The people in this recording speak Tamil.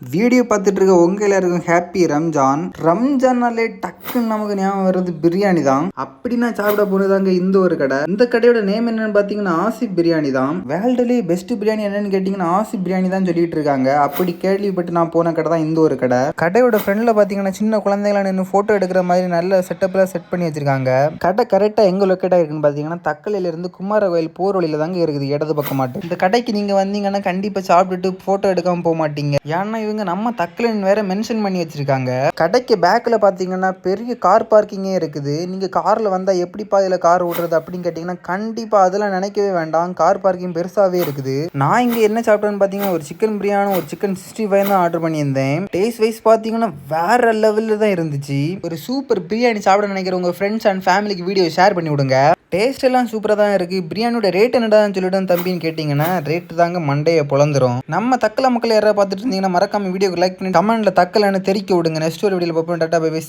வீடியோ பார்த்துட்டு இருக்க உங்க எல்லாருக்கும் ஹாப்பி ரம்ஜான். ரம்ஜான்னாலே டக்குன்னு நமக்கு ஞாபகம் வர்றது பிரியாணி தான். அப்படி நான் சாப்பிட போனதாங்க இந்த ஒரு கடை. இந்த கடையோட நேம் என்னன்னு பார்த்தீங்கன்னா ஆசிப் பிரியாணி தான். வேர்ல்டுலேயே பெஸ்ட் பிரியாணி என்னன்னு கேட்டிங்கன்னா ஆசிப் பிரியாணி தான் சொல்லிட்டு இருக்காங்க. அப்படி கேள்விப்பட்டு நான் போன கடை தான் இந்த ஒரு கடை. கடையோட ஃப்ரெண்டில் பார்த்தீங்கன்னா சின்ன குழந்தைகளை நின்று ஃபோட்டோ எடுக்கிற மாதிரி நல்ல செட்டப்லாம் செட் பண்ணி வச்சிருக்காங்க. கடை கரெக்டாக எங்கே லொக்கேட் ஆகிருக்குன்னு பார்த்தீங்கன்னா தக்கலையிலேருந்து குமார கோயில் போர் வழியில் தாங்க இருக்குது, இடது பக்கம் மாட்டோம். இந்த கடைக்கு நீங்கள் வந்தீங்கன்னா கண்டிப்பாக சாப்பிட்டுட்டு ஃபோட்டோ எடுக்காமல் போக மாட்டீங்க. ஏன்னா இவங்க நம்ம தக்கலன் வேற மென்ஷன் பண்ணி வச்சிருக்காங்க. கடைக்கு பேக்ல பாத்தீங்கன்னா பெரிய கார் பார்க்கிங்கே இருக்குது. நீங்க கார்ல வந்தா எப்படிப்பா இதுல கார் ஓட்டுறது அப்படின்னு கேட்டீங்கன்னா கண்டிப்பா அதெல்லாம் நினைக்கவே வேண்டாம். கார் பார்க்கிங் பெருசாவே இருக்குது. நான் இங்க என்ன சாப்பிட்டேன்னு பாத்தீங்கன்னா ஒரு சிக்கன் பிரியாணி ஒரு சிக்கன் 65 தான் ஆர்டர் பண்ணியிருந்தேன். டேஸ்ட் வைஸ் பாத்தீங்கன்னா வேற லெவல்ல தான் இருந்துச்சு. ஒரு சூப்பர் பிரியாணி சாப்பிட நினைக்கிற உங்க ஃப்ரெண்ட்ஸ் அண்ட் ஃபேமிலிக்கு வீடியோ ஷேர் பண்ணி விடுங்க. டேஸ்ட் எல்லாம் சூப்பராக தான் இருக்குது. பிரியாணியோட ரேட் என்னடான்னு சொல்லிட்டு தம்பின்னு கேட்டிங்கன்னா ரேட்டு தாங்க மண்டையை பொழந்துரும். நம்ம தக்கலை மக்கள் யாராவது பார்த்துட்டு இருந்தீங்கன்னா மறக்காம வீடியோக்கு லைக் பண்ணி கமெண்ட்ல தக்கலைன்னு தெரிவிக்க விடுங்க. நெக்ஸ்ட் ஒரு வீடியோவில் பார்ப்போம். Tata bye by.